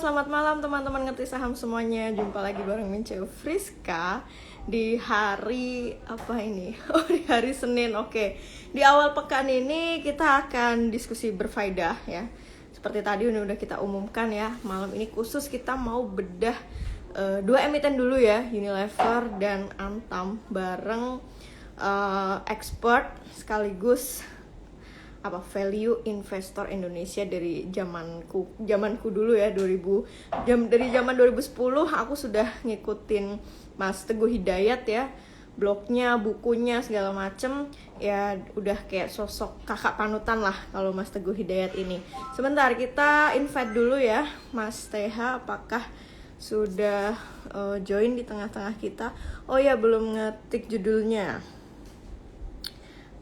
selamat malam teman-teman ngerti saham semuanya. Jumpa lagi bareng Mince Friska di hari apa ini? Oh, di hari Senin. Oke. Di awal pekan ini kita akan diskusi berfaedah ya. Seperti tadi udah kita umumkan ya. Malam ini khusus kita mau bedah dua emiten dulu ya, Unilever dan Antam bareng expert sekaligus value investor Indonesia dari zamanku dulu ya, dari zaman 2010 aku sudah ngikutin Mas Teguh Hidayat ya, blognya, bukunya segala macem ya, udah kayak sosok kakak panutan lah kalau Mas Teguh Hidayat ini. Sebentar, kita invite dulu ya Mas TH, apakah sudah join di tengah-tengah kita? Oh ya, belum ngetik judulnya.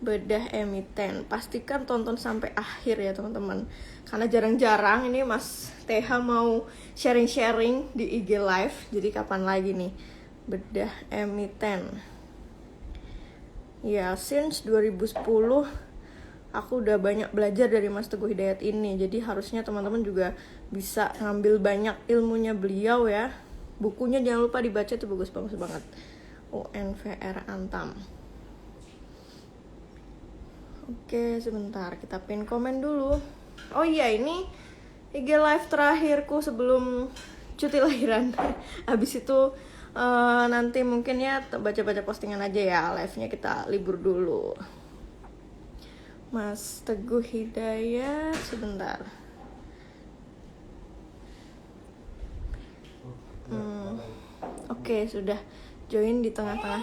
Bedah emiten, pastikan tonton sampai akhir ya teman-teman, karena jarang-jarang ini Mas TH mau sharing-sharing di IG live. Jadi kapan lagi nih bedah emiten ya, since 2010 aku udah banyak belajar dari Mas Teguh Hidayat ini. Jadi harusnya teman-teman juga bisa ngambil banyak ilmunya beliau ya. Bukunya jangan lupa dibaca, itu bagus banget. UNVR Antam. Oke, sebentar, kita pin komen dulu. Oh iya, ini IG live terakhirku sebelum cuti lahiran. Habis itu nanti mungkin ya baca-baca postingan aja ya, live-nya kita libur dulu. Mas Teguh Hidayat, sebentar. Oke, sudah join di tengah-tengah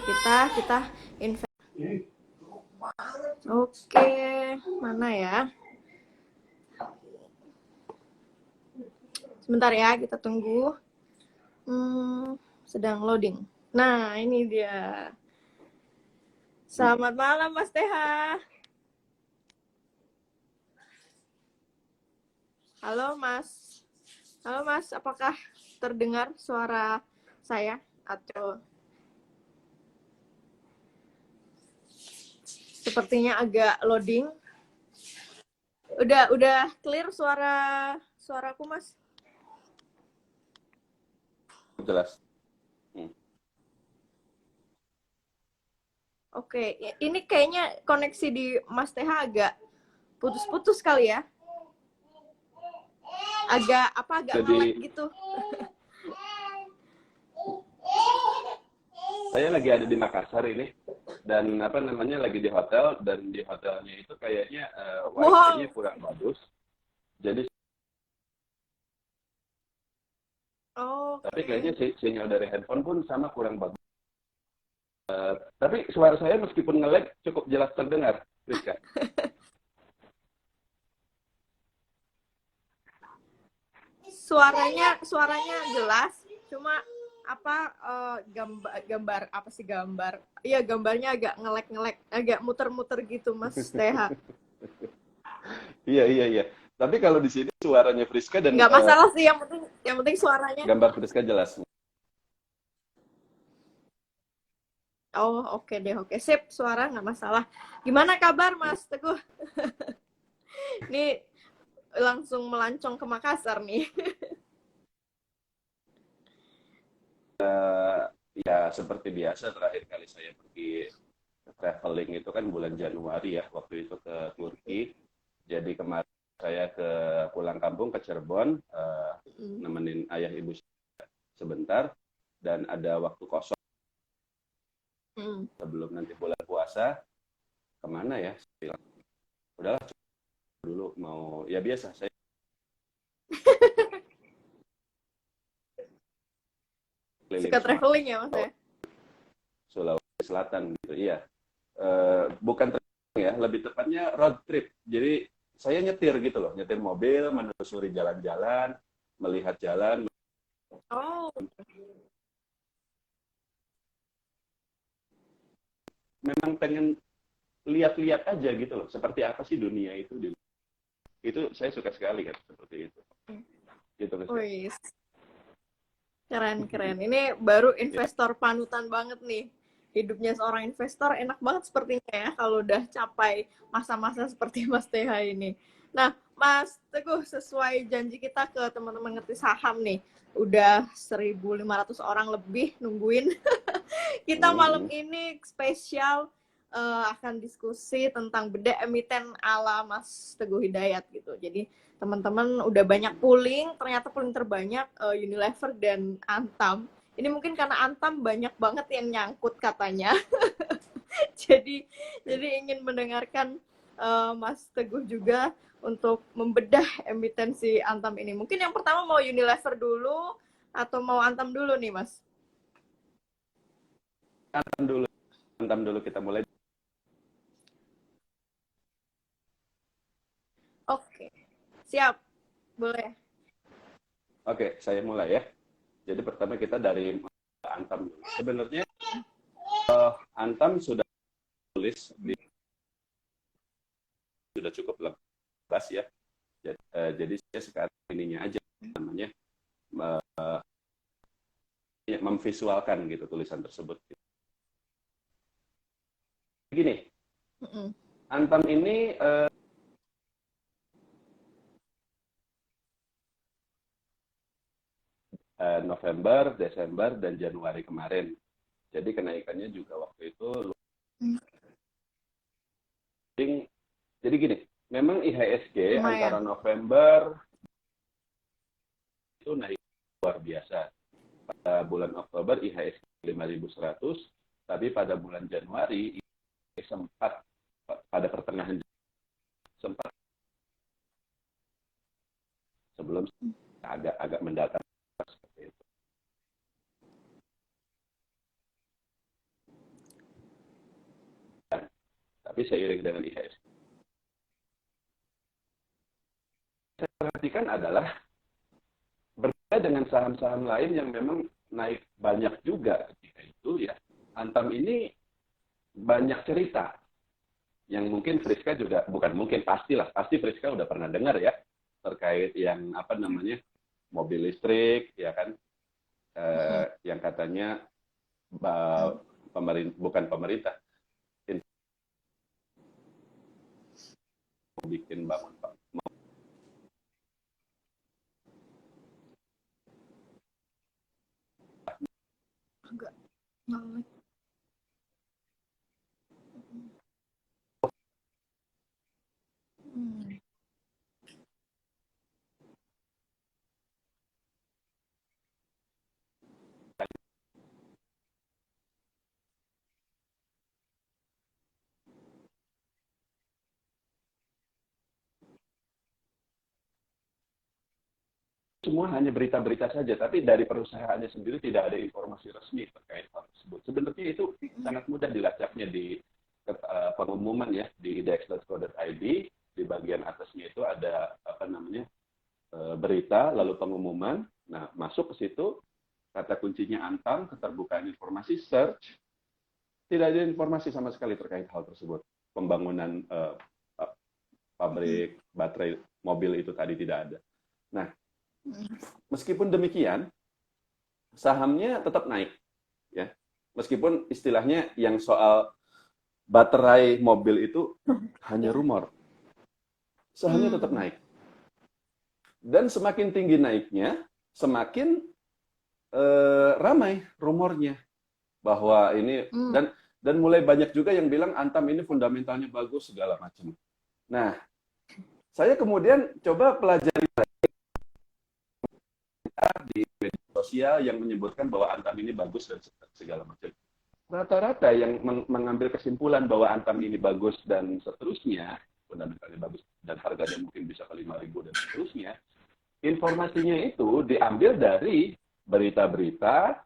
kita invite. Oke, mana ya? Sebentar ya, kita tunggu. Sedang loading. Nah, ini dia. Selamat malam, Mas TH. Halo, Mas. Halo, Mas. Apakah terdengar suara saya? Atau sepertinya agak loading. Udah clear suaraku, Mas? Jelas. Oke, ini kayaknya koneksi di Mas TH agak putus-putus kali ya. Agak ngelek gitu. Saya lagi ada di Makassar ini, dan lagi di hotel, dan di hotelnya itu kayaknya wifi-nya kurang bagus. Jadi tapi kayaknya sinyal dari handphone pun sama kurang bagus. Tapi suara saya meskipun nge-lag cukup jelas terdengar, Rizka. Suaranya jelas, cuma gambar iya, gambarnya agak ngelek agak muter-muter gitu, Mas TH. Iya. Tapi kalau di sini suaranya Friska dan nggak masalah sih, yang penting suaranya. Gambar Friska jelas. Oh, oke deh, oke, sip, suara nggak masalah. Gimana kabar Mas Teguh? Nih langsung melancong ke Makassar nih. Ya seperti biasa, terakhir kali saya pergi traveling itu kan bulan Januari ya, waktu itu ke Turki. Jadi kemarin saya pulang kampung ke Cirebon, nemenin ayah ibu sebentar, dan ada waktu kosong sebelum nanti bulan puasa. Kemana ya? Udahlah dulu, mau ya biasa saya suka traveling ya Mas ya? Sulawesi Selatan gitu, iya. Bukan traveling ya, lebih tepatnya road trip. Jadi saya nyetir gitu loh, nyetir mobil, menelusuri jalan-jalan, melihat jalan. Oh. Memang pengen lihat-lihat aja gitu loh, seperti apa sih dunia itu. Itu saya suka sekali kan, seperti itu. Gitu loh. Keren. Ini baru investor panutan banget nih. Hidupnya seorang investor enak banget sepertinya ya, kalau udah capai masa-masa seperti Mas TH ini. Nah, Mas Teguh, sesuai janji kita ke teman-teman ngerti saham nih, udah 1.500 orang lebih nungguin. Kita malam ini spesial akan diskusi tentang bedah emiten ala Mas Teguh Hidayat gitu. Jadi teman-teman udah banyak polling, ternyata polling terbanyak Unilever dan Antam. Ini mungkin karena Antam banyak banget yang nyangkut katanya. jadi ingin mendengarkan Mas Teguh juga untuk membedah emitensi Antam ini. Mungkin yang pertama mau Unilever dulu atau mau Antam dulu nih, Mas? Antam dulu kita mulai. Oke, siap. Boleh. Oke, saya mulai ya. Jadi pertama kita dari Antam. Sebenarnya Antam sudah tulis sudah cukup lepas ya. Jadi saya sekarang ininya aja namanya memvisualkan gitu tulisan tersebut. Gini, Antam ini November, Desember, dan Januari kemarin. Jadi kenaikannya juga waktu itu. Jadi gini, memang IHSG antara November itu naik luar biasa. Pada bulan Oktober IHSG 5.100, tapi pada bulan Januari sempat pada pertengahan sempat sebelum agak mendatar seperti itu. Tapi seiring dengan IHSG, saya perhatikan adalah berbeda dengan saham-saham lain yang memang naik banyak juga ketika itu ya. Antam ini banyak cerita yang mungkin Friska juga pasti Friska udah pernah dengar ya terkait yang apa namanya mobil listrik ya kan yang katanya bukan pemerintah mau bikin bangun Enggak. semua hanya berita-berita saja, tapi dari perusahaannya sendiri tidak ada informasi resmi terkait hal tersebut. Sebenarnya itu sangat mudah dilacaknya di pengumuman ya di idex.co.id. Di bagian atasnya itu ada apa namanya berita, lalu pengumuman. Nah, masuk ke situ, kata kuncinya Antam, keterbukaan informasi, search. Tidak ada informasi sama sekali terkait hal tersebut. Pembangunan pabrik baterai mobil itu tadi tidak ada. Nah, meskipun demikian, sahamnya tetap naik, ya. Meskipun istilahnya yang soal baterai mobil itu hanya rumor, sahamnya tetap naik. Dan semakin tinggi naiknya, semakin ramai rumornya bahwa ini dan mulai banyak juga yang bilang Antam ini fundamentalnya bagus segala macam. Nah, saya kemudian coba pelajari di media sosial yang menyebutkan bahwa Antam ini bagus dan segala macam. Rata-rata yang mengambil kesimpulan bahwa Antam ini bagus dan seterusnya, fundamentalnya bagus dan harganya mungkin bisa ke 5.000 dan seterusnya, informasinya itu diambil dari berita-berita,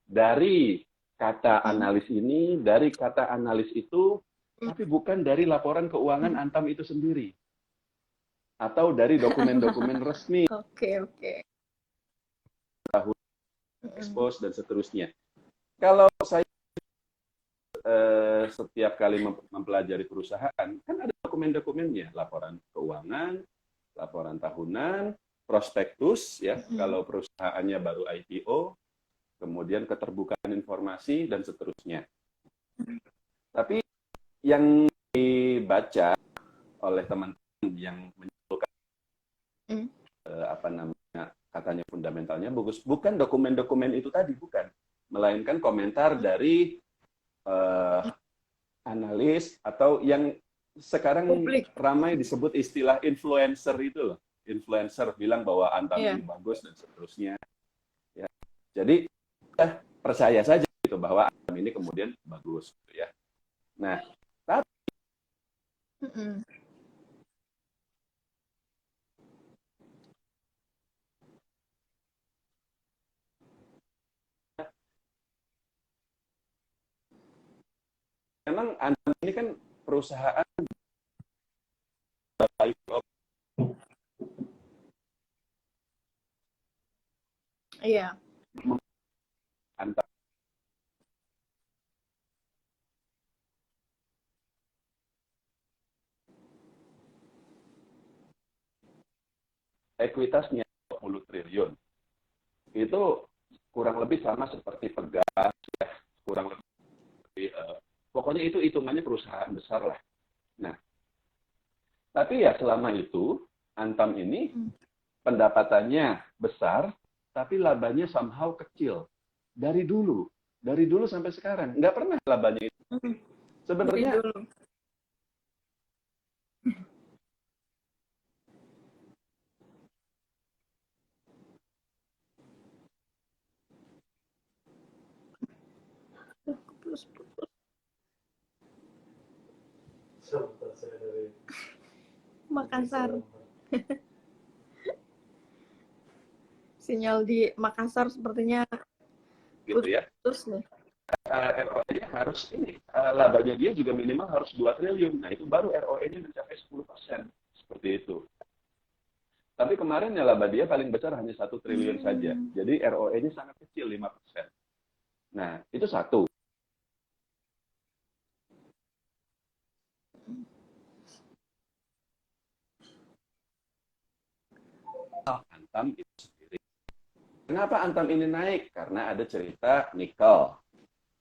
dari kata analis ini, dari kata analis itu, tapi bukan dari laporan keuangan Antam itu sendiri. Atau dari dokumen-dokumen resmi. Oke. Expose dan seterusnya. Kalau saya setiap kali mempelajari perusahaan, kan ada dokumen-dokumennya, laporan keuangan, laporan tahunan, prospektus, ya, kalau perusahaannya baru IPO, kemudian keterbukaan informasi dan seterusnya. Tapi yang dibaca oleh teman-teman yang menyimpulkan Hmm. Apa namanya, katanya fundamentalnya bagus. Bukan dokumen-dokumen itu tadi, bukan. Melainkan komentar dari eh, analis atau yang sekarang Publik. ramai disebut istilah influencer itu loh. Influencer bilang bahwa Antam Iya. ini bagus dan seterusnya. Ya. Jadi percaya saja gitu bahwa Antam ini kemudian bagus gitu ya. Nah, tapi Mm-mm. memang Antam ini kan perusahaan Iya. Antam ekuitasnya 20 triliun. Itu kurang lebih sama seperti Pegas, ya. Kurang lebih, pokoknya itu hitungannya perusahaan besar lah. Nah, tapi ya selama itu, Antam ini Mm. pendapatannya besar, tapi labanya somehow kecil. Dari dulu sampai sekarang. Nggak pernah labanya itu. Mm. Dari Sebenarnya dulu. Putus. Makassar. Sinyal di Makassar sepertinya gitu ya. putus nih. ROE-nya harus ini, labanya dia juga minimal harus 2 triliun. Nah, itu baru ROE-nya mencapai 10%. Seperti itu. Tapi kemarin ya laba dia paling besar hanya 1 triliun saja. Jadi ROE-nya sangat kecil, 5%. Nah, itu satu. Antam itu sendiri. Kenapa Antam ini naik? Karena ada cerita nikel.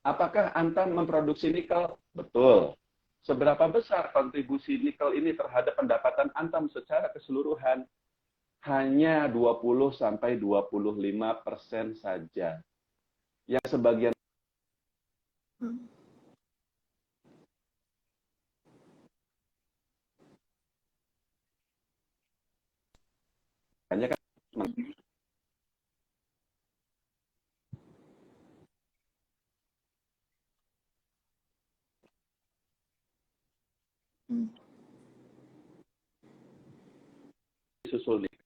Apakah Antam memproduksi nikel? Betul. Seberapa besar kontribusi nikel ini terhadap pendapatan Antam secara keseluruhan? Hanya 20 sampai 25% saja. Yang sebagian Hmm. banyak kan Hmm. disusul nikel.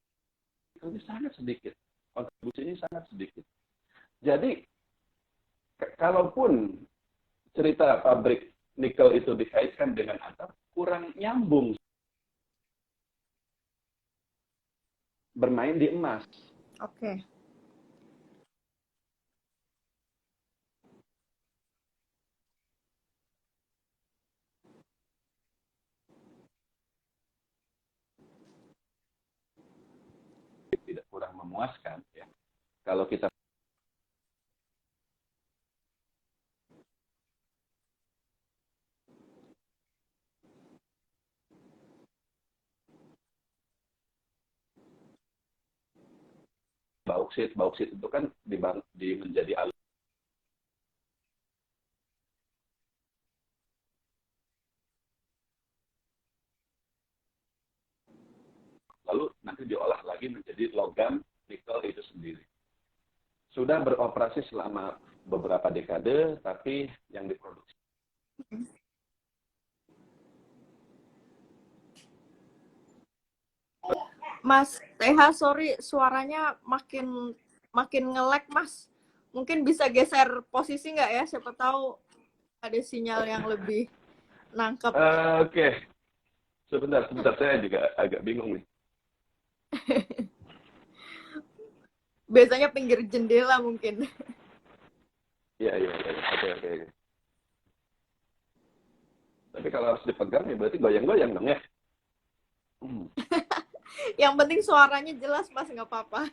Ini sangat sedikit. Kontribusinya sangat sedikit. Jadi, kalaupun cerita pabrik nikel itu dikaitkan dengan Antam, kurang nyambung bermain di emas. Oke. Tidak kurang memuaskan ya. Kalau kita bauksit itu kan menjadi alur, lalu nanti diolah lagi menjadi logam nikel itu sendiri. Sudah beroperasi selama beberapa dekade, tapi yang diproduksi. Mas TH, sorry suaranya makin makin nge-lag, Mas. Mungkin bisa geser posisi nggak ya? Siapa tahu ada sinyal yang lebih nangkep. Oke, sebentar, saya juga agak bingung nih. Biasanya pinggir jendela mungkin. Iya, oke. Tapi kalau harus dipegang ya berarti goyang-goyang dong ya. Yang penting suaranya jelas, Mas, nggak apa-apa.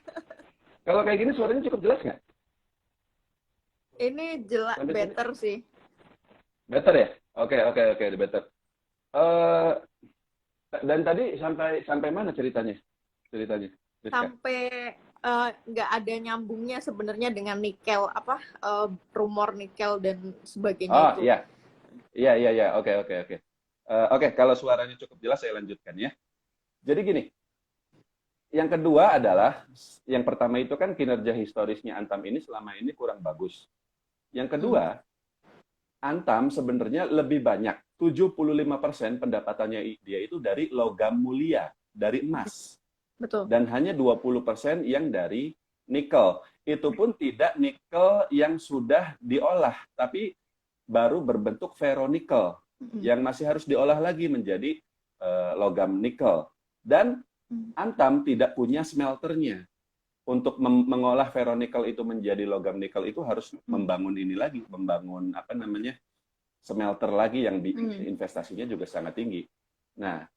Kalau kayak gini suaranya cukup jelas nggak? Ini jelas, better sih. Better ya? Oke, better. Dan tadi sampai mana ceritanya? ceritanya, Rizka? Sampai nggak ada nyambungnya sebenarnya dengan nikel apa rumor nikel dan sebagainya Oh itu. iya, iya, iya, iya. Oke, oke, oke. Oke, kalau suaranya cukup jelas saya lanjutkan ya. Jadi gini, yang kedua adalah, yang pertama itu kan kinerja historisnya Antam ini selama ini kurang bagus. Yang Mm, kedua, Antam sebenarnya lebih banyak, 75% pendapatannya dia itu dari logam mulia, dari emas. betul. Dan hanya 20% yang dari nikel. Itu pun tidak nikel yang sudah diolah, tapi baru berbentuk ferronikel Mm, yang masih harus diolah lagi menjadi logam nikel. Dan mm, Antam tidak punya smelternya. Untuk mengolah ferronikel itu menjadi logam nikel itu harus mm, membangun ini lagi, membangun apa namanya, smelter lagi yang mm, investasinya juga sangat tinggi. Nah,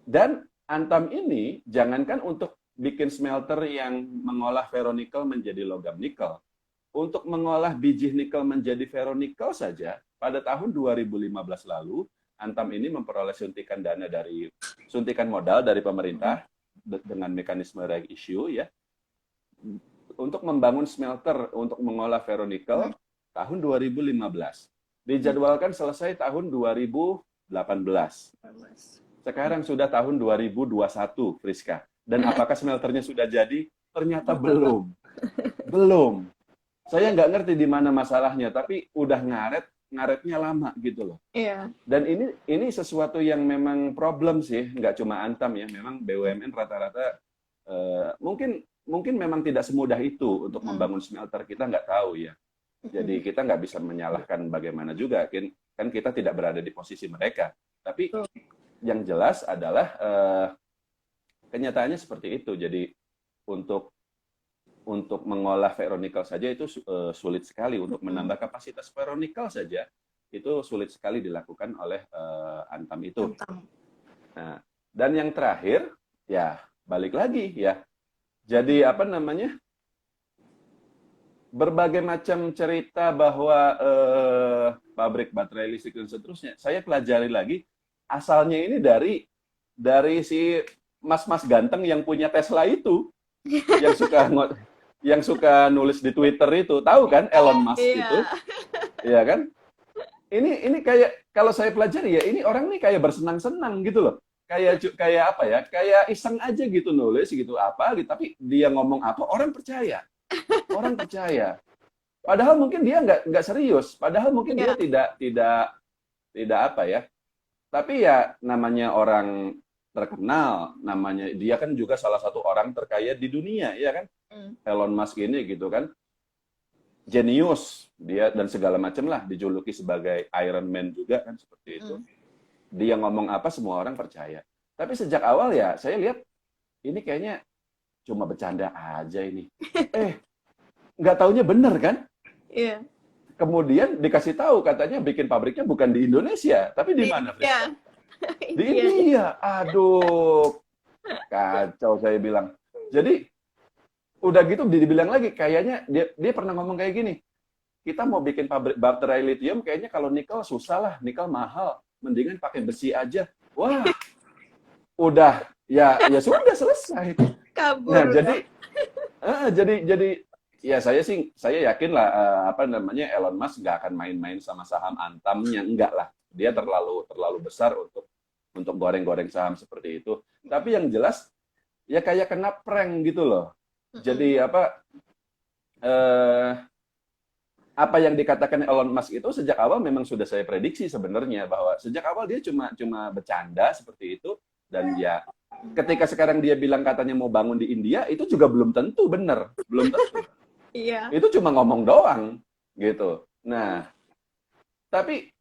dan Antam ini jangankan untuk bikin smelter yang mengolah ferronikel menjadi logam nikel, untuk mengolah biji nikel menjadi ferronikel saja pada tahun 2015 lalu Antam ini memperoleh suntikan modal dari mm, pemerintah dengan mekanisme reg issue ya, untuk membangun smelter untuk mengolah ferronikel mm, tahun 2015. mm. Dijadwalkan selesai tahun 2018. Sekarang sudah tahun 2021, Friska. Dan apakah smelternya sudah jadi? Ternyata belum. Belum. Saya nggak ngerti di mana masalahnya, tapi udah ngaretnya lama gitu loh. Iya. Dan ini sesuatu yang memang problem sih, nggak cuma Antam ya, memang BUMN rata-rata mungkin memang tidak semudah itu untuk Mm, membangun smelter, kita nggak tahu ya. Jadi mm, kita nggak bisa menyalahkan bagaimana juga, kan kita tidak berada di posisi mereka. Tapi betul. yang jelas adalah kenyataannya seperti itu. Jadi untuk mengolah ferronikel saja itu sulit sekali. Untuk Mm, menambah kapasitas ferronikel saja itu sulit sekali dilakukan oleh Antam itu. Antam. Nah, dan yang terakhir ya balik lagi ya. Jadi apa namanya? Berbagai macam cerita bahwa pabrik baterai listrik dan seterusnya. Saya pelajari lagi asalnya ini dari si mas-mas ganteng yang punya Tesla itu, yang suka nulis di Twitter itu, tahu kan Elon Musk itu, Iya. ya kan? Ini kayak kalau saya pelajari ya, ini orang nih kayak bersenang-senang gitu loh. Kayak apa ya? Kayak iseng aja gitu nulis gitu apa gitu, tapi dia ngomong apa orang percaya. Orang percaya. Padahal mungkin dia nggak serius. Padahal mungkin dia Iya. tidak apa ya. Tapi ya namanya orang terkenal, namanya dia kan juga salah satu orang terkaya di dunia, ya kan? Mm, Elon Musk ini gitu kan, jenius dia dan segala macam lah, dijuluki sebagai Iron Man juga kan seperti itu. mm. Dia ngomong apa semua orang percaya. Tapi sejak awal ya saya lihat ini kayaknya cuma bercanda aja ini. Nggak taunya bener kan? Iya. Kemudian dikasih tahu katanya bikin pabriknya bukan di Indonesia, tapi di mana, Friska? Iya. Di Iya. India. Aduh, kacau saya bilang. Jadi udah gitu dibilang lagi, kayaknya dia pernah ngomong kayak gini. Kita mau bikin pabrik baterai lithium, kayaknya kalau nikel susah lah, nikel mahal. Mendingan pakai besi aja. Wah, udah ya sudah selesai. Kabur. Nah, jadi ya saya yakin lah apa namanya Elon Musk nggak akan main-main sama saham Antamnya, enggak lah. Dia terlalu besar untuk goreng-goreng saham seperti itu. Tapi yang jelas ya kayak kena prank gitu loh. Mm-mm. Jadi apa yang dikatakan Elon Musk itu sejak awal memang sudah saya prediksi sebenarnya, bahwa sejak awal dia cuma bercanda seperti itu. Dan ya ketika sekarang dia bilang katanya mau bangun di India, itu juga belum tentu benar, belum tentu. Iya. Itu cuma ngomong doang gitu. Nah, tapi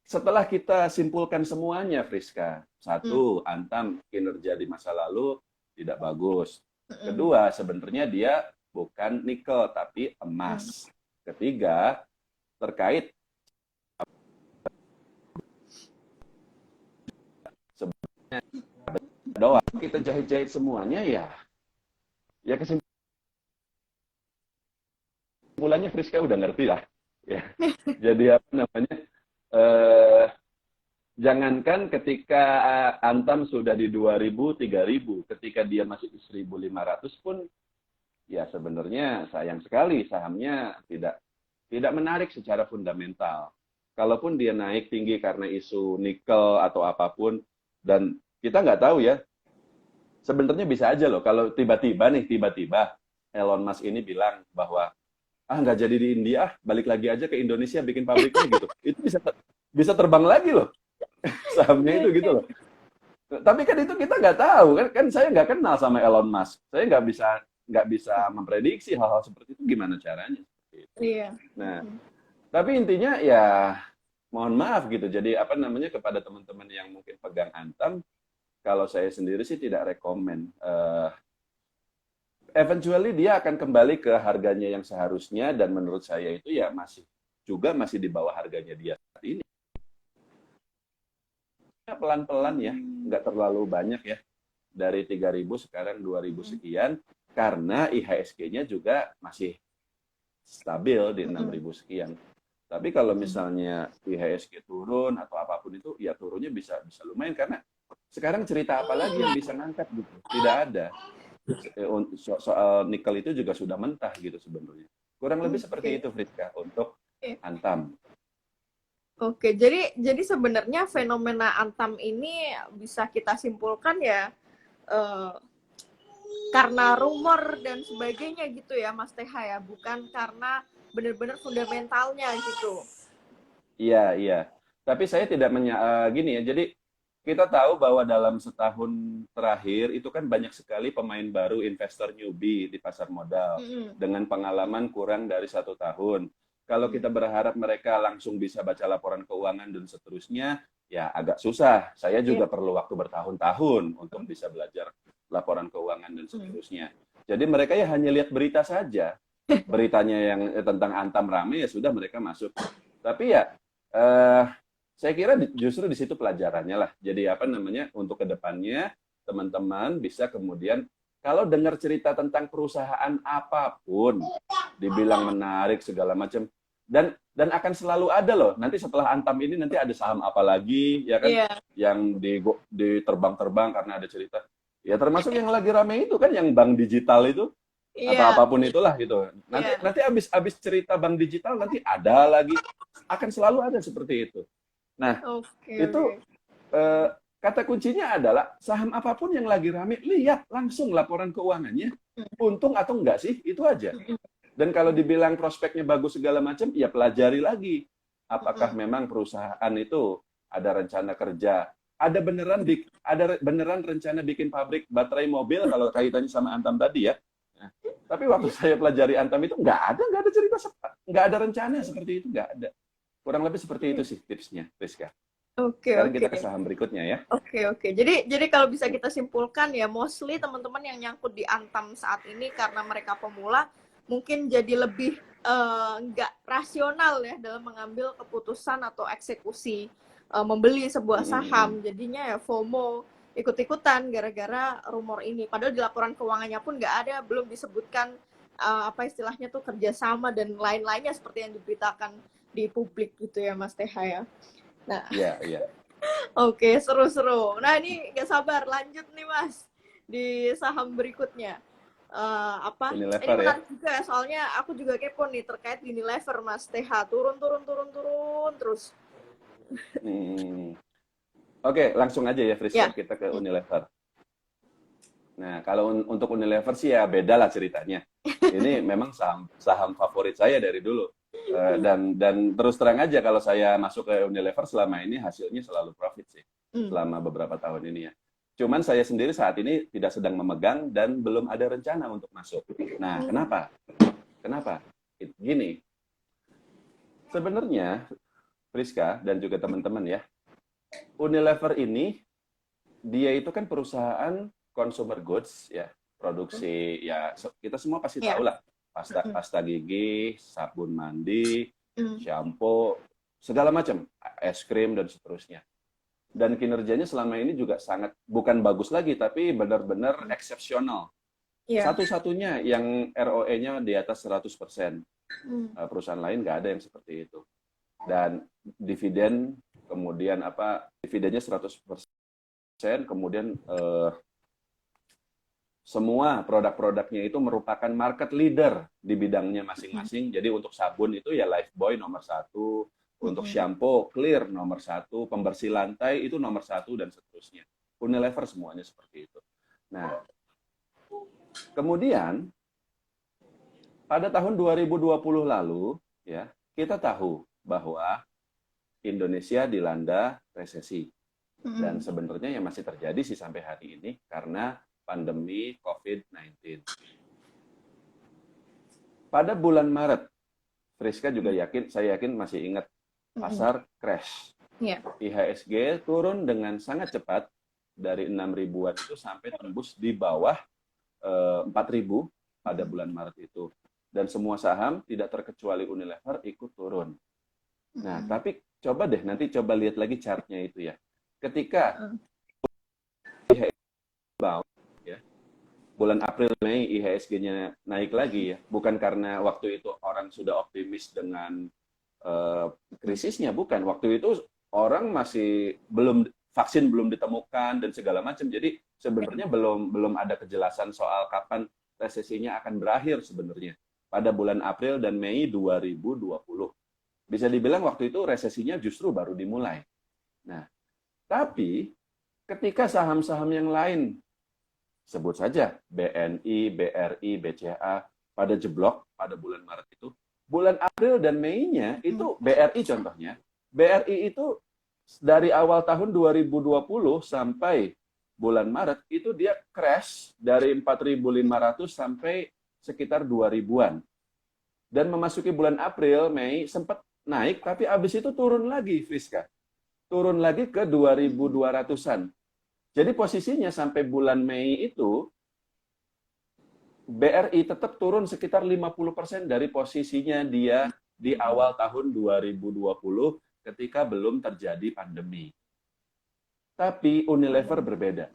setelah kita simpulkan semuanya, Friska, Mm, satu, Antam kinerja di masa lalu tidak bagus. mm-mm. Kedua, sebenarnya dia bukan nikel tapi Mm. emas. Ketiga, terkait sebenarnya doang kita jahit-jahit semuanya ya kesimpulannya Friska udah ngerti lah ya. Jadi apa namanya? Jangankan ketika Antam sudah di 2000, 3000, ketika dia masih di 1500 pun, ya sebenarnya sayang sekali sahamnya tidak menarik secara fundamental. Kalaupun dia naik tinggi karena isu nikel atau apapun, dan kita nggak tahu ya, sebenarnya bisa aja loh, kalau tiba-tiba Elon Musk ini bilang bahwa nggak jadi di India, balik lagi aja ke Indonesia bikin pabriknya gitu. Itu bisa terbang lagi loh sahamnya itu gitu loh. Tapi kan itu kita nggak tahu kan saya nggak kenal sama Elon Musk. Saya nggak bisa memprediksi hal-hal seperti itu gimana caranya. Iya. Nah, tapi intinya ya mohon maaf gitu. Jadi apa namanya kepada teman-teman yang mungkin pegang Antam, kalau saya sendiri sih tidak rekomen. Eventually dia akan kembali ke harganya yang seharusnya dan menurut saya itu ya masih di bawah harganya dia saat ini. Pelan-pelan ya, nggak terlalu banyak ya. Dari 3.000 sekarang 2.000 sekian, karena IHSG-nya juga masih stabil di 6.000 sekian. Tapi kalau misalnya IHSG turun atau apapun itu, ya turunnya bisa lumayan. Karena sekarang cerita apa lagi yang bisa ngangkat gitu? Tidak ada. Soal nikel itu juga sudah mentah gitu sebenarnya. Kurang lebih seperti itu, Friska, untuk Antam. Oke, jadi sebenarnya fenomena Antam ini bisa kita simpulkan ya karena rumor dan sebagainya gitu ya, Mas TH ya, bukan karena benar-benar fundamentalnya gitu. Iya. Tapi saya tidak gini ya. Jadi kita tahu bahwa dalam setahun terakhir itu kan banyak sekali pemain baru, investor newbie di pasar modal dengan pengalaman kurang dari 1 tahun. Kalau kita berharap mereka langsung bisa baca laporan keuangan dan seterusnya, ya agak susah. Saya juga perlu waktu bertahun-tahun untuk bisa belajar laporan keuangan dan seterusnya. Jadi mereka ya hanya lihat berita saja. Beritanya yang tentang Antam rame, ya sudah mereka masuk. Tapi ya, saya kira justru di situ pelajarannya lah. Jadi apa namanya, untuk kedepannya teman-teman bisa kemudian kalau dengar cerita tentang perusahaan apapun, dibilang menarik segala macam, dan akan selalu ada loh. Nanti setelah Antam ini nanti ada saham apa lagi, ya kan? Yang diterbang-terbang karena ada cerita. Ya termasuk yang lagi rame itu kan, yang bank digital itu, atau apapun itulah gitu. Nanti abis cerita bank digital nanti ada lagi, akan selalu ada seperti itu. Nah, itu kata kuncinya adalah saham apapun yang lagi rame, lihat langsung laporan keuangannya, untung atau enggak sih, itu aja. Dan kalau dibilang prospeknya bagus segala macam, ya pelajari lagi. Apakah memang perusahaan itu ada rencana kerja, ada beneran rencana bikin pabrik baterai mobil kalau kaitannya sama Antam tadi ya. Nah, tapi waktu saya pelajari Antam itu nggak ada cerita, nggak ada rencana seperti itu, nggak ada. Kurang lebih seperti itu sih tipsnya, Rizka. Sekarang kita ke saham berikutnya ya. Oke. Jadi kalau bisa kita simpulkan ya, mostly teman-teman yang nyangkut di Antam saat ini karena mereka pemula, mungkin jadi lebih nggak rasional ya dalam mengambil keputusan atau eksekusi membeli sebuah saham. Jadinya ya FOMO, ikut-ikutan gara-gara rumor ini. Padahal di laporan keuangannya pun nggak ada, belum disebutkan apa istilahnya tuh kerjasama dan lain-lainnya seperti yang diberitakan di publik gitu ya, Mas TH ya. Nah, iya. Oke, seru-seru. Nah, ini gak sabar lanjut nih Mas di saham berikutnya. Ini menarik juga ya, soalnya aku juga kepo nih terkait Unilever, Mas TH, turun terus. Oke, langsung aja ya Friska, kita ke Unilever. Nah, kalau untuk Unilever sih ya beda lah ceritanya. Ini memang saham favorit saya dari dulu. Dan terus terang aja kalau saya masuk ke Unilever selama ini hasilnya selalu profit sih. Selama beberapa tahun ini ya. Cuman saya sendiri saat ini tidak sedang memegang dan belum ada rencana untuk masuk. Nah, kenapa? Gini, sebenarnya Friska dan juga teman-teman ya, Unilever ini dia itu kan perusahaan consumer goods ya, produksi ya kita semua pasti tahu lah, pasta gigi, sabun mandi, shampoo, segala macam, es krim dan seterusnya. Dan kinerjanya selama ini juga sangat bukan bagus lagi, tapi benar-benar eksepsional. Satu-satunya yang ROE-nya di atas 100%. Perusahaan lain nggak ada yang seperti itu. Dan dividen kemudian dividennya 100%, kemudian semua produk-produknya itu merupakan market leader di bidangnya masing-masing. Jadi untuk sabun itu ya Lifebuoy nomor 1, untuk shampoo Clear nomor 1, pembersih lantai itu nomor 1 dan seterusnya. Unilever semuanya seperti itu. Nah, kemudian pada tahun 2020 lalu ya, kita tahu bahwa Indonesia dilanda resesi. Dan sebenarnya yang masih terjadi sih sampai hari ini karena pandemi COVID-19. Pada bulan Maret, Friska juga saya yakin masih ingat, pasar crash. Yeah. IHSG turun dengan sangat cepat dari 6 ribuan itu sampai tembus di bawah 4 ribu pada bulan Maret itu. Dan semua saham tidak terkecuali Unilever ikut turun. Nah, tapi coba lihat lagi chartnya itu ya. Ketika ya, bulan April Mei IHSG-nya naik lagi ya, bukan karena waktu itu orang sudah optimis dengan krisisnya, bukan. Waktu itu orang masih vaksin belum ditemukan dan segala macam. Jadi sebenarnya belum ada kejelasan soal kapan resesinya akan berakhir sebenarnya pada bulan April dan Mei 2020. Bisa dibilang waktu itu resesinya justru baru dimulai. Nah, tapi ketika saham-saham yang lain, sebut saja BNI, BRI, BCA, pada jeblok pada bulan Maret itu, bulan April dan Mei-nya itu BRI contohnya, BRI itu dari awal tahun 2020 sampai bulan Maret itu dia crash dari 4.500 sampai sekitar 2.000-an. Dan memasuki bulan April, Mei sempat naik, tapi habis itu turun lagi, Friska. Turun lagi ke 2.200-an. Jadi posisinya sampai bulan Mei itu, BRI tetap turun sekitar 50% dari posisinya dia di awal tahun 2020 ketika belum terjadi pandemi. Tapi Unilever berbeda.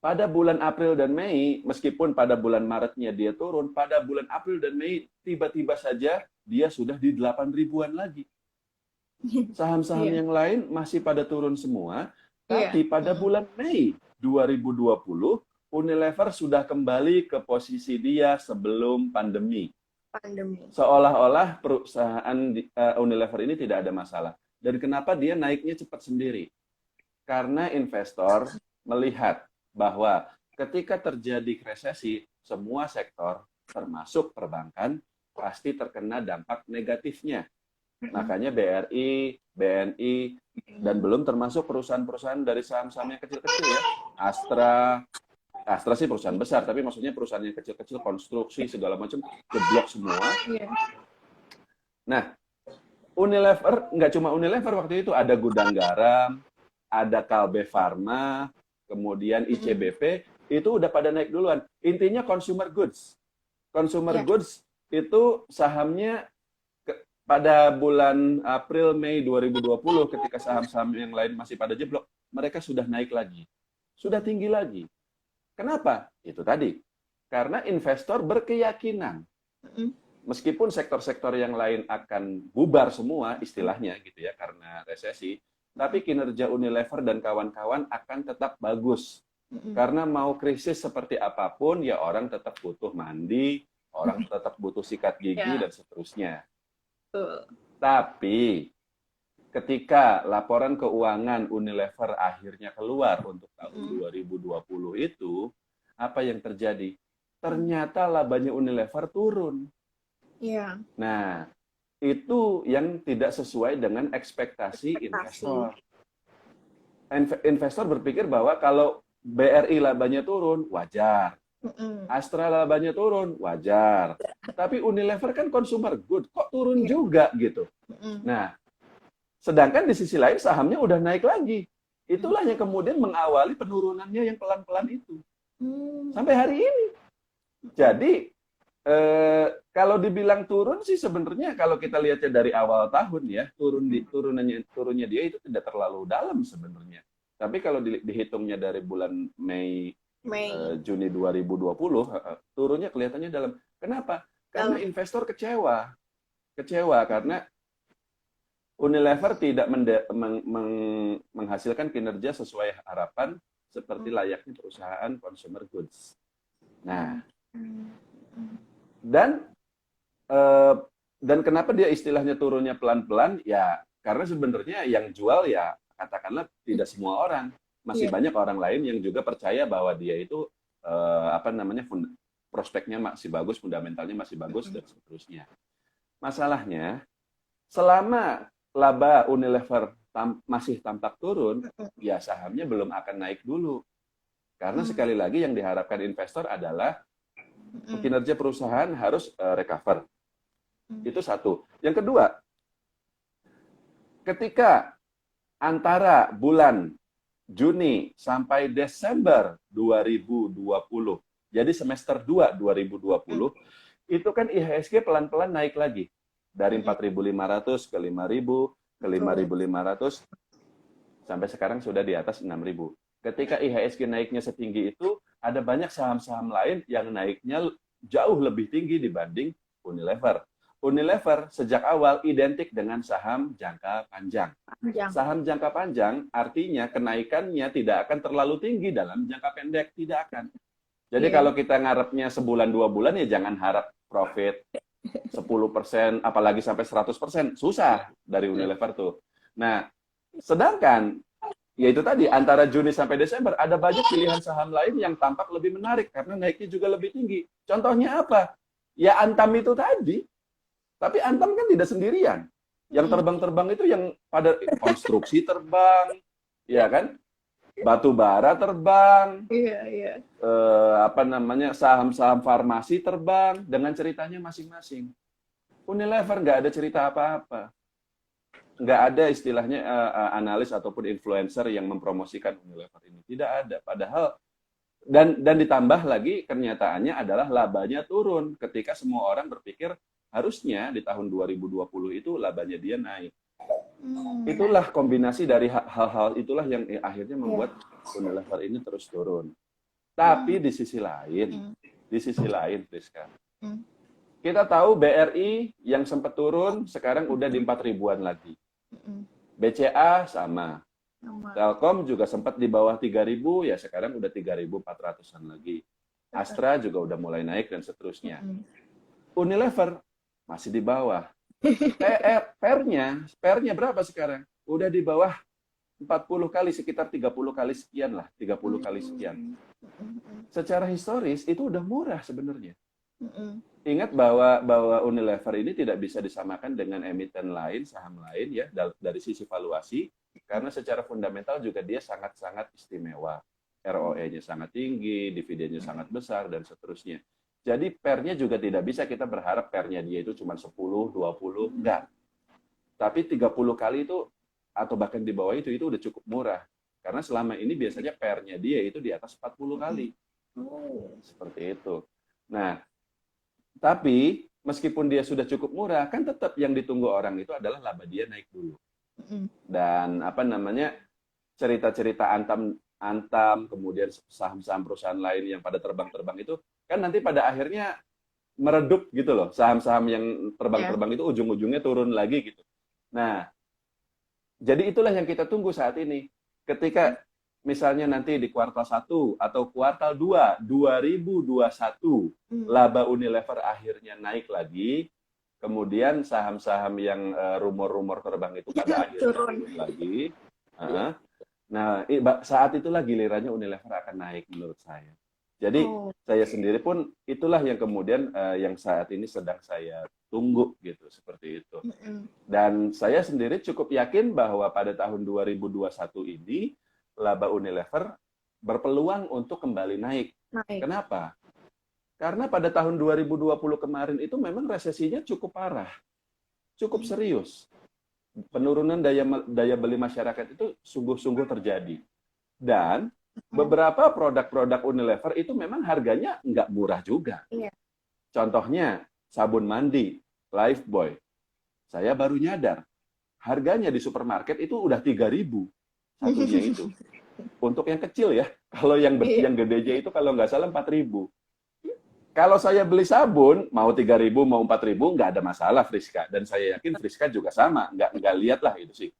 Pada bulan April dan Mei, meskipun pada bulan Maretnya dia turun, pada bulan April dan Mei tiba-tiba saja dia sudah di 8 ribuan lagi. Saham-saham yang lain masih pada turun semua, tapi pada bulan Mei 2020, Unilever sudah kembali ke posisi dia sebelum pandemi. Seolah-olah perusahaan Unilever ini tidak ada masalah. Dan kenapa dia naiknya cepat sendiri? Karena investor melihat bahwa ketika terjadi resesi, semua sektor, termasuk perbankan, pasti terkena dampak negatifnya. Makanya BRI, BNI, dan belum termasuk perusahaan-perusahaan dari saham-saham yang kecil-kecil ya. Astra sih perusahaan besar, tapi maksudnya perusahaan yang kecil-kecil, konstruksi, segala macam, jeblok semua. Nah, Unilever, nggak cuma Unilever waktu itu, ada Gudang Garam, ada Kalbe Farma, kemudian ICBP, itu udah pada naik duluan. Intinya consumer goods. Consumer goods itu sahamnya pada bulan April, Mei 2020, ketika saham-saham yang lain masih pada jeblok, mereka sudah naik lagi. Sudah tinggi lagi. Kenapa? Itu tadi. Karena investor berkeyakinan. Meskipun sektor-sektor yang lain akan bubar semua, istilahnya gitu ya, karena resesi, tapi kinerja Unilever dan kawan-kawan akan tetap bagus. Karena mau krisis seperti apapun, ya orang tetap butuh mandi, orang tetap butuh sikat gigi, dan seterusnya. Tapi, ketika laporan keuangan Unilever akhirnya keluar untuk tahun 2020 itu, apa yang terjadi? Ternyata labanya Unilever turun. Nah, itu yang tidak sesuai dengan ekspektasi investor. Investor berpikir bahwa kalau BRI labanya turun, wajar. Astra labanya turun, wajar. Tapi Unilever kan consumer good, kok turun juga gitu. Nah, sedangkan di sisi lain sahamnya udah naik lagi. Itulah yang kemudian mengawali penurunannya yang pelan-pelan itu. Sampai hari ini. Jadi, kalau dibilang turun sih sebenarnya kalau kita lihatnya dari awal tahun ya, turunnya dia itu tidak terlalu dalam sebenarnya. Tapi kalau dihitungnya dari bulan Mei. Juni 2020, turunnya kelihatannya dalam. Kenapa? Karena investor kecewa. Kecewa karena Unilever tidak menghasilkan kinerja sesuai harapan seperti layaknya perusahaan consumer goods. Nah, dan eh, dan kenapa dia istilahnya turunnya pelan-pelan? Ya, karena sebenarnya yang jual ya katakanlah tidak semua orang, masih banyak orang lain yang juga percaya bahwa dia itu apa namanya prospeknya masih bagus, fundamentalnya masih bagus dan seterusnya. Masalahnya, selama laba Unilever masih tampak turun, ya sahamnya belum akan naik dulu. Karena sekali lagi yang diharapkan investor adalah kinerja perusahaan harus recover. Itu satu. Yang kedua, ketika antara bulan Juni sampai Desember 2020, jadi semester 2 2020, itu kan IHSG pelan-pelan naik lagi. Dari 4.500 ke 5.000, ke 5.500, sampai sekarang sudah di atas 6.000. Ketika IHSG naiknya setinggi itu, ada banyak saham-saham lain yang naiknya jauh lebih tinggi dibanding Unilever. Unilever sejak awal identik dengan saham jangka panjang. Saham jangka panjang artinya kenaikannya tidak akan terlalu tinggi dalam jangka pendek, tidak akan. Jadi kalau kita ngarepnya sebulan 2 bulan ya jangan harap profit 10%, apalagi sampai 100%, susah dari Unilever tuh. Nah, sedangkan, ya itu tadi, antara Juni sampai Desember, ada banyak pilihan saham lain yang tampak lebih menarik, karena naiknya juga lebih tinggi. Contohnya apa? Ya Antam itu tadi. Tapi Antam kan tidak sendirian. Yang terbang-terbang itu yang pada konstruksi terbang, ya kan? Batu bara terbang, apa namanya, saham-saham farmasi terbang dengan ceritanya masing-masing. Unilever nggak ada cerita apa-apa, nggak ada istilahnya analis ataupun influencer yang mempromosikan Unilever ini, tidak ada. Padahal dan ditambah lagi kenyataannya adalah labanya turun ketika semua orang berpikir harusnya di tahun 2020 itu labanya dia naik. Itulah kombinasi dari hal-hal itulah yang akhirnya membuat Unilever ini terus turun. Tapi di sisi lain, Priska, kita tahu BRI yang sempat turun sekarang udah di 4.000-an lagi. BCA sama. Telkom juga sempat di bawah 3.000, ya sekarang udah 3.400-an lagi. Astra juga udah mulai naik dan seterusnya. Unilever masih di bawah. PR-nya berapa sekarang? Udah di bawah 40 kali, sekitar 30 kali sekian lah, 30 kali sekian. Secara historis itu udah murah sebenarnya. Ingat bahwa Unilever ini tidak bisa disamakan dengan emiten lain, saham lain ya dari sisi valuasi, karena secara fundamental juga dia sangat-sangat istimewa. ROE-nya sangat tinggi, dividennya sangat besar dan seterusnya. Jadi PER-nya juga tidak bisa kita berharap PER-nya dia itu cuma 10, 20, enggak. Tapi 30 kali itu, atau bahkan di bawah itu udah cukup murah. Karena selama ini biasanya PER-nya dia itu di atas 40 kali. Seperti itu. Nah, tapi meskipun dia sudah cukup murah, kan tetap yang ditunggu orang itu adalah laba dia naik dulu. Dan apa namanya, cerita-cerita Antam, kemudian saham-saham perusahaan lain yang pada terbang-terbang itu, kan nanti pada akhirnya meredup gitu loh. Saham-saham yang terbang-terbang itu ujung-ujungnya turun lagi gitu. Nah, jadi itulah yang kita tunggu saat ini. Ketika misalnya nanti di kuartal 1 atau kuartal 2, 2021, laba Unilever akhirnya naik lagi, kemudian saham-saham yang rumor-rumor terbang itu pada akhirnya turun lagi. Nah, saat itulah gilirannya Unilever akan naik menurut saya. Jadi saya sendiri pun itulah yang kemudian yang saat ini sedang saya tunggu gitu, seperti itu. Dan saya sendiri cukup yakin bahwa pada tahun 2021 ini laba Unilever berpeluang untuk kembali naik. Kenapa? Karena pada tahun 2020 kemarin itu memang resesinya cukup parah, cukup serius. Penurunan daya beli masyarakat itu sungguh-sungguh terjadi. Dan beberapa produk-produk Unilever itu memang harganya nggak murah juga. Contohnya sabun mandi, Lifebuoy. Saya baru nyadar, harganya di supermarket itu udah 3.000 satunya itu. Untuk yang kecil ya, kalau yang gedenya itu kalau nggak salah 4.000. Kalau saya beli sabun, mau 3.000, mau 4.000, nggak ada masalah Friska. Dan saya yakin Friska juga sama, nggak lihat lah itu sih.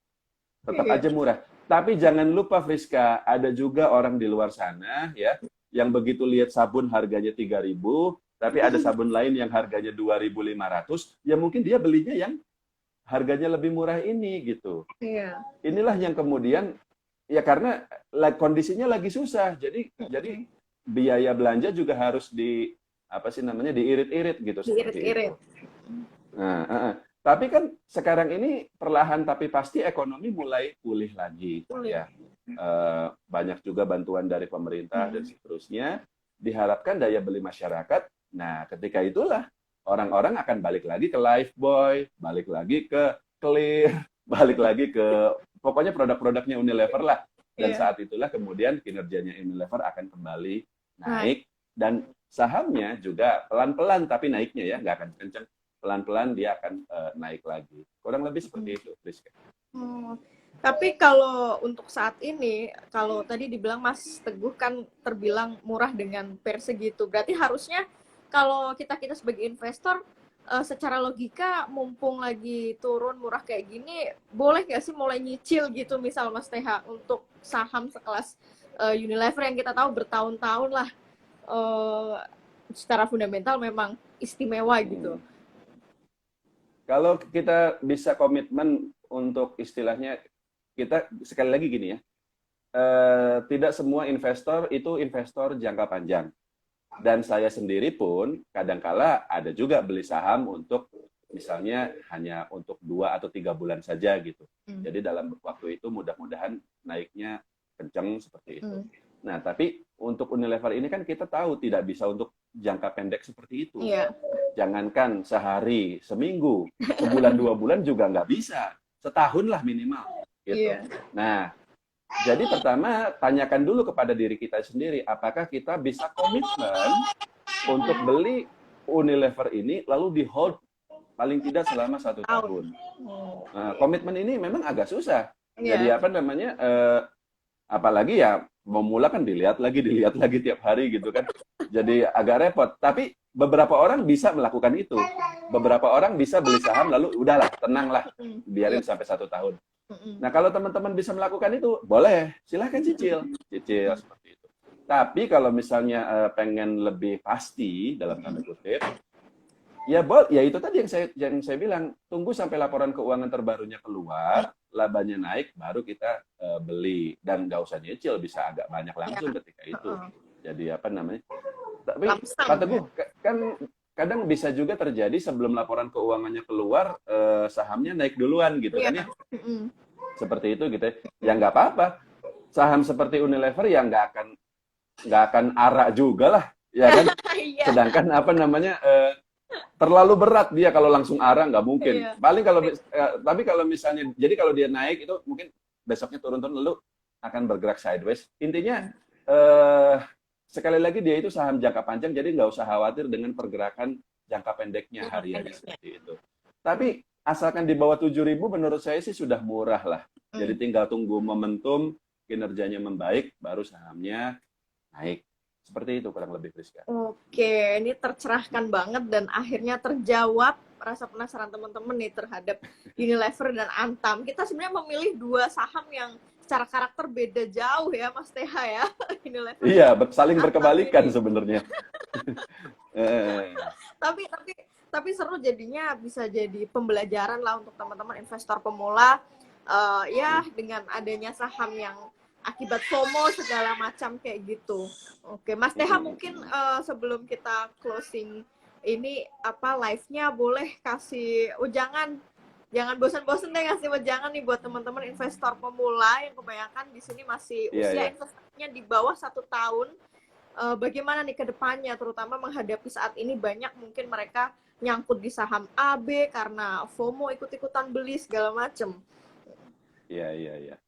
Tetap Iya. aja murah. Tapi jangan lupa Friska, ada juga orang di luar sana ya, yang begitu lihat sabun harganya 3.000, tapi ada sabun lain yang harganya 2.500, ya mungkin dia belinya yang harganya lebih murah ini gitu. Iya. Inilah yang kemudian ya karena kondisinya lagi susah, jadi biaya belanja juga harus di apa sih namanya diirit-irit gitu seperti itu. Diirit-irit. Nah, tapi kan sekarang ini perlahan tapi pasti ekonomi mulai pulih lagi Boleh. ya. Banyak juga bantuan dari pemerintah dan seterusnya. Diharapkan daya beli masyarakat. Nah, ketika itulah orang-orang akan balik lagi ke Lifebuoy, balik lagi ke Clear, balik lagi ke pokoknya produk-produknya Unilever lah. Dan Iya. saat itulah kemudian kinerjanya Unilever akan kembali naik dan sahamnya juga pelan-pelan tapi naiknya ya, nggak akan kencang. Pelan-pelan dia akan naik lagi. Kurang lebih seperti itu, Rizka. Tapi kalau untuk saat ini, kalau tadi dibilang Mas Teguh kan terbilang murah dengan persegi itu, berarti harusnya kalau kita sebagai investor secara logika mumpung lagi turun murah kayak gini, boleh nggak sih mulai nyicil gitu misal Mas TH untuk saham sekelas Unilever yang kita tahu bertahun-tahun lah secara fundamental memang istimewa gitu. Kalau kita bisa komitmen untuk istilahnya, kita sekali lagi gini ya, tidak semua investor itu investor jangka panjang. Dan saya sendiri pun kadangkala ada juga beli saham untuk misalnya hanya untuk 2 atau 3 bulan saja gitu. Jadi dalam waktu itu mudah-mudahan naiknya kencang seperti itu. Nah, tapi untuk Unilever ini kan kita tahu tidak bisa untuk jangka pendek seperti itu. Iya. Jangankan sehari, seminggu, sebulan, 2 bulan juga nggak bisa. Setahun lah minimal. Gitu. Iya. Nah, jadi pertama, tanyakan dulu kepada diri kita sendiri, apakah kita bisa komitmen untuk beli Unilever ini, lalu di hold paling tidak selama 1 tahun. Nah, komitmen ini memang agak susah. Jadi apa namanya, apalagi ya, memula kan dilihat lagi tiap hari gitu kan. Jadi agak repot. Tapi beberapa orang bisa melakukan itu. Beberapa orang bisa beli saham, lalu udahlah, tenanglah, biarin sampai 1 tahun. Nah, kalau teman-teman bisa melakukan itu, boleh, silahkan cicil seperti itu. Tapi kalau misalnya pengen lebih pasti dalam tanda kutip, ya itu tadi yang saya bilang, tunggu sampai laporan keuangan terbarunya keluar, labanya naik, baru kita beli dan nggak usah nyicil, bisa agak banyak langsung ketika itu. Jadi apa namanya? Tapi Pak Teguh, kan kadang bisa juga terjadi sebelum laporan keuangannya keluar, sahamnya naik duluan gitu kan ya. Seperti itu gitu ya. Nggak apa-apa. Saham seperti Unilever ya nggak akan arak juga lah, ya kan? Sedangkan apa namanya, terlalu berat dia kalau langsung arak, nggak mungkin. Paling tapi kalau misalnya, jadi kalau dia naik itu mungkin besoknya turun-turun lalu akan bergerak sideways. Intinya, sekali lagi dia itu saham jangka panjang, jadi nggak usah khawatir dengan pergerakan jangka pendeknya hariannya seperti itu. Tapi asalkan di bawah 7.000 menurut saya sih sudah murah lah. Jadi tinggal tunggu momentum kinerjanya membaik, baru sahamnya naik. Seperti itu kurang lebih, Friska. Oke, ini tercerahkan banget dan akhirnya terjawab rasa penasaran teman-teman nih terhadap Unilever dan Antam. Kita sebenarnya memilih 2 saham yang secara karakter beda jauh ya, Mas TH ya. Unilever. Iya, saling berkebalikan sebenarnya. Tapi seru jadinya, bisa jadi pembelajaran lah untuk teman-teman investor pemula ya dengan adanya saham yang akibat FOMO segala macam kayak gitu. Oke, Mas TH mungkin sebelum kita closing ini live-nya boleh kasih jangan bosan-bosan deh ngasih wejangan nih buat teman-teman investor pemula yang kebanyakan di sini masih usia investasinya di bawah 1 tahun. Bagaimana nih ke depannya, terutama menghadapi saat ini banyak mungkin mereka nyangkut di saham A, B karena FOMO ikut-ikutan beli segala macam. Iya.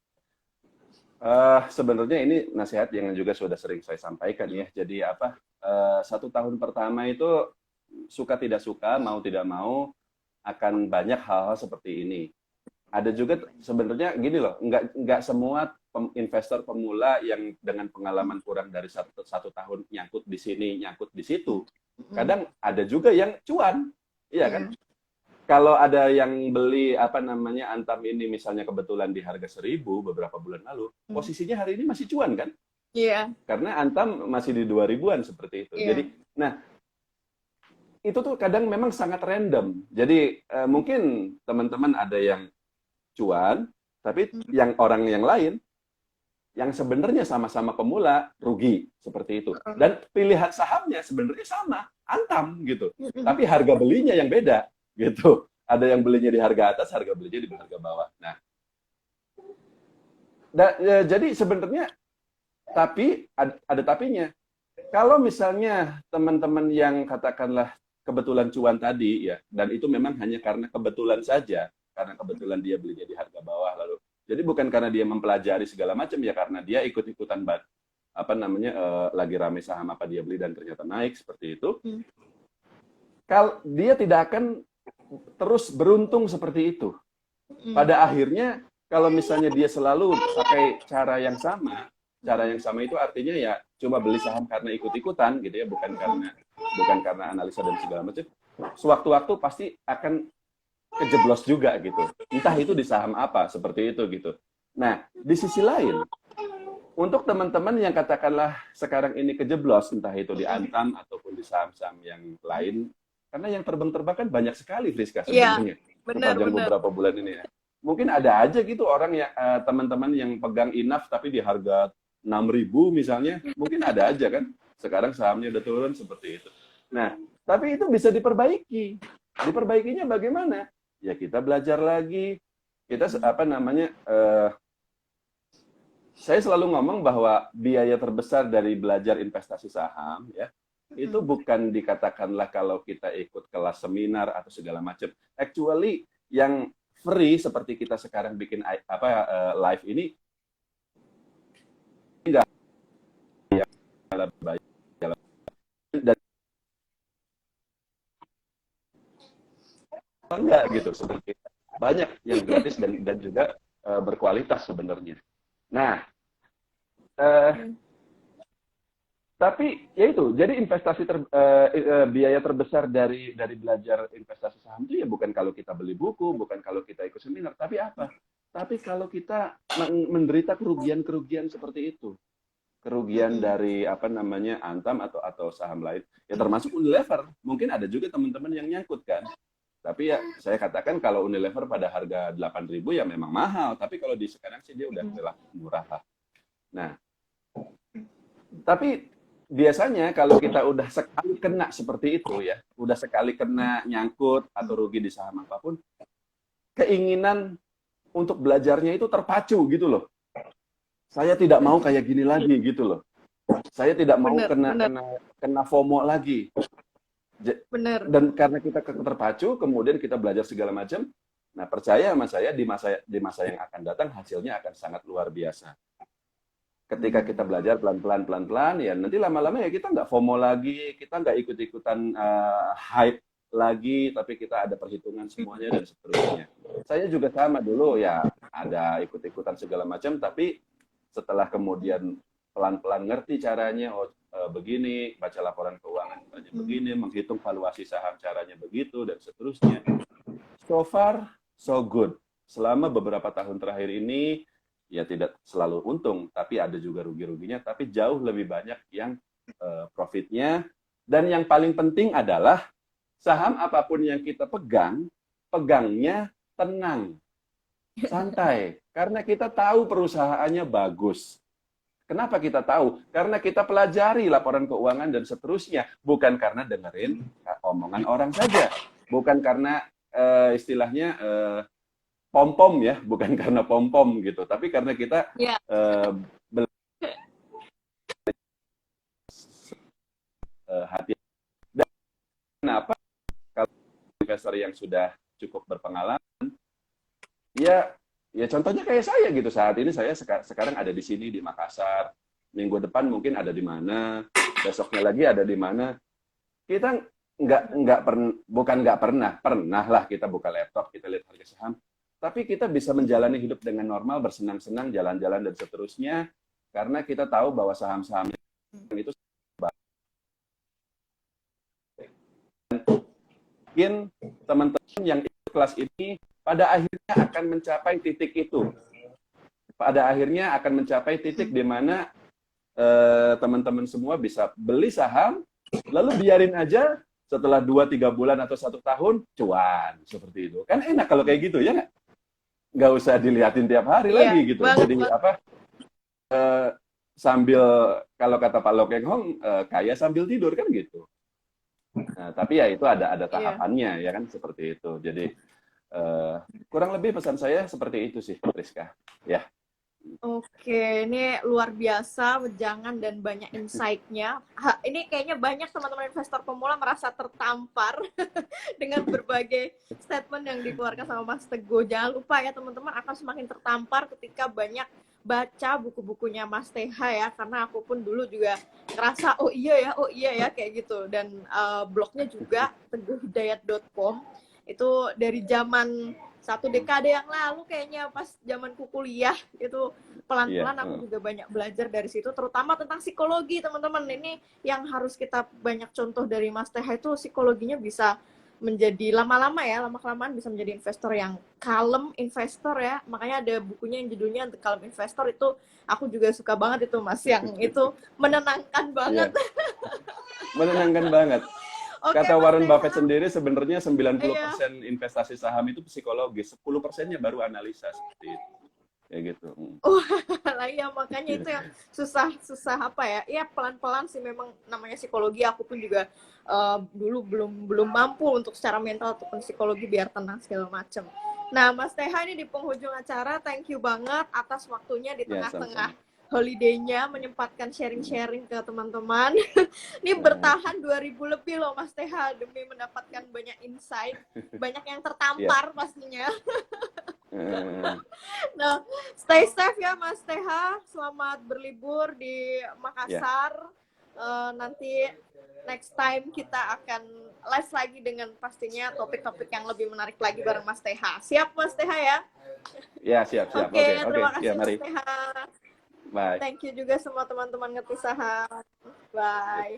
Sebenarnya ini nasihat yang juga sudah sering saya sampaikan ya. Jadi 1 tahun pertama itu suka tidak suka, mau tidak mau akan banyak hal-hal seperti ini. Ada juga sebenarnya gini loh, nggak semua investor pemula yang dengan pengalaman kurang dari 1 tahun nyangkut di sini, nyangkut di situ. Kadang ada juga yang cuan, iya kan? Iya. Kalau ada yang beli apa namanya Antam ini misalnya kebetulan di harga 1.000 beberapa bulan lalu, posisinya hari ini masih cuan kan? Iya. Karena Antam masih di 2.000-an seperti itu. Jadi, Iya. nah itu tuh kadang memang sangat random. Jadi mungkin teman-teman ada yang cuan, tapi yang orang yang lain yang sebenarnya sama-sama pemula rugi seperti itu. Dan pilihan sahamnya sebenarnya sama, Antam gitu. Tapi harga belinya yang beda gitu. Ada yang belinya di harga atas, harga belinya di harga bawah. Nah, jadi sebenarnya tapi ada tapinya. Kalau misalnya teman-teman yang katakanlah kebetulan cuan tadi ya, dan itu memang hanya karena kebetulan saja, karena kebetulan dia belinya di harga bawah lalu. Jadi bukan karena dia mempelajari segala macam ya, karena dia ikut-ikutan apa namanya lagi rame saham apa dia beli dan ternyata naik seperti itu. Kalau dia tidak akan terus beruntung seperti itu. Pada akhirnya kalau misalnya dia selalu pakai cara yang sama itu artinya ya cuma beli saham karena ikut-ikutan gitu ya, bukan karena analisa dan segala macam. Sewaktu-waktu pasti akan kejeblos juga gitu. Entah itu di saham apa seperti itu gitu. Nah, di sisi lain untuk teman-teman yang katakanlah sekarang ini kejeblos entah itu di Antam ataupun di saham-saham yang lain, karena yang terbang-terbang kan banyak sekali Friska sebenarnya sepanjang beberapa bulan ini ya. Mungkin ada aja gitu orang yang teman-teman yang pegang Inaf tapi di harga 6.000 misalnya, mungkin ada aja kan. Sekarang sahamnya udah turun seperti itu. Nah, tapi itu bisa diperbaiki. Diperbaikinya bagaimana? Ya kita belajar lagi. Kita apa namanya? Saya selalu ngomong bahwa biaya terbesar dari belajar investasi saham ya itu bukan dikatakanlah kalau kita ikut kelas seminar atau segala macam. Actually yang free seperti kita sekarang bikin live ini enggak ya baik dan enggak gitu seperti banyak yang gratis dan juga berkualitas sebenarnya. Nah, tapi ya itu, jadi investasi biaya terbesar dari belajar investasi saham itu ya bukan kalau kita beli buku, bukan kalau kita ikut seminar, tapi apa? Tapi kalau kita menderita kerugian-kerugian seperti itu, kerugian dari apa namanya Antam atau saham lain, ya termasuk Unilever, mungkin ada juga teman-teman yang nyangkut kan. Tapi ya saya katakan kalau Unilever pada harga 8.000 ya memang mahal, tapi kalau di sekarang sih dia udah relatif murah lah. Nah, tapi biasanya kalau kita udah sekali kena seperti itu ya, udah sekali kena nyangkut atau rugi di saham apapun, keinginan untuk belajarnya itu terpacu gitu loh. Saya tidak mau kayak gini lagi gitu loh. Saya tidak mau kena FOMO lagi. Bener. Dan karena kita terpacu, kemudian kita belajar segala macam. Nah, percaya sama saya di masa yang akan datang hasilnya akan sangat luar biasa. Ketika kita belajar pelan-pelan, ya nanti lama-lama ya kita nggak FOMO lagi, kita nggak ikut-ikutan hype lagi, tapi kita ada perhitungan semuanya dan seterusnya. Saya juga sama dulu ya, ada ikut-ikutan segala macam, tapi setelah kemudian pelan-pelan ngerti caranya, begini, baca laporan keuangan caranya begini, menghitung valuasi saham caranya begitu, dan seterusnya. So far, so good. Selama beberapa tahun terakhir ini, ya tidak selalu untung, tapi ada juga rugi-ruginya, tapi jauh lebih banyak yang profitnya. Dan yang paling penting adalah saham apapun yang kita pegangnya tenang, santai. Karena kita tahu perusahaannya bagus. Kenapa kita tahu? Karena kita pelajari laporan keuangan dan seterusnya. Bukan karena dengerin omongan orang saja. Bukan karena istilahnya pom-pom ya, bukan karena pom-pom gitu, tapi karena kita hati. Dan kenapa kalau investor yang sudah cukup berpengalaman, ya contohnya kayak saya gitu, saat ini saya sekarang ada di sini di Makassar, minggu depan mungkin ada di mana, besoknya lagi ada di mana. Kita nggak pernah lah kita buka laptop, kita lihat harga saham. Tapi kita bisa menjalani hidup dengan normal, bersenang-senang, jalan-jalan, dan seterusnya. Karena kita tahu bahwa saham-saham itu Mungkin teman-teman yang ikut kelas ini pada akhirnya akan mencapai titik itu. Pada akhirnya akan mencapai titik di mana teman-teman semua bisa beli saham, lalu biarin aja setelah 2-3 bulan atau 1 tahun, cuan. Seperti itu. Kan enak kalau kayak gitu, ya nggak? Nggak usah diliatin tiap hari lagi gitu. Jadi sambil, kalau kata Pak Lokeng Hong, kaya sambil tidur, kan gitu. Nah, tapi ya itu ada tahapannya, ya kan, seperti itu. Jadi kurang lebih pesan saya seperti itu sih, Rizka. Ya. Oke, ini luar biasa wejangan dan banyak insight-nya. Ini kayaknya banyak teman-teman investor pemula merasa tertampar dengan berbagai statement yang dikeluarkan sama Mas Teguh. Jangan lupa ya teman-teman, akan semakin tertampar ketika banyak baca buku-bukunya Mas TH ya, karena aku pun dulu juga ngerasa oh iya ya kayak gitu. Dan blognya juga teguhhidayat.com itu dari zaman 1 dekade yang lalu kayaknya, pas zamanku kuliah itu. Pelan-pelan aku juga banyak belajar dari situ, terutama tentang psikologi teman-teman. Ini yang harus kita banyak contoh dari Mas TH, itu psikologinya bisa menjadi lama-lama ya, lama-kelamaan bisa menjadi investor yang kalem investor ya. Makanya ada bukunya yang judulnya The Calm Investor, itu aku juga suka banget itu Mas, yang itu menenangkan banget. Menenangkan banget. Kata Warren Buffett sendiri, sebenarnya 90% investasi saham itu psikologis, 10%-nya baru analisa, seperti itu. Kayak gitu. Lah ya, makanya itu yang susah apa ya? Ya pelan-pelan sih, memang namanya psikologi. Aku pun juga dulu belum mampu untuk secara mental ataupun psikologi biar tenang segala macam. Nah, Mas TH ini di penghujung acara, thank you banget atas waktunya di tengah-tengah holiday-nya, menyempatkan sharing-sharing ke teman-teman. Ini bertahan 2000 lebih loh Mas TH demi mendapatkan banyak insight, banyak yang tertampar pastinya. Nah, stay safe ya Mas TH, selamat berlibur di Makassar. Nanti next time kita akan live lagi dengan pastinya topik-topik yang lebih menarik lagi bareng Mas TH. Siap Mas TH ya? Ya, siap. Oke, terima kasih Ya, Mas TH. Bye. Thank you juga semua teman-teman Ngerti Saham. Bye.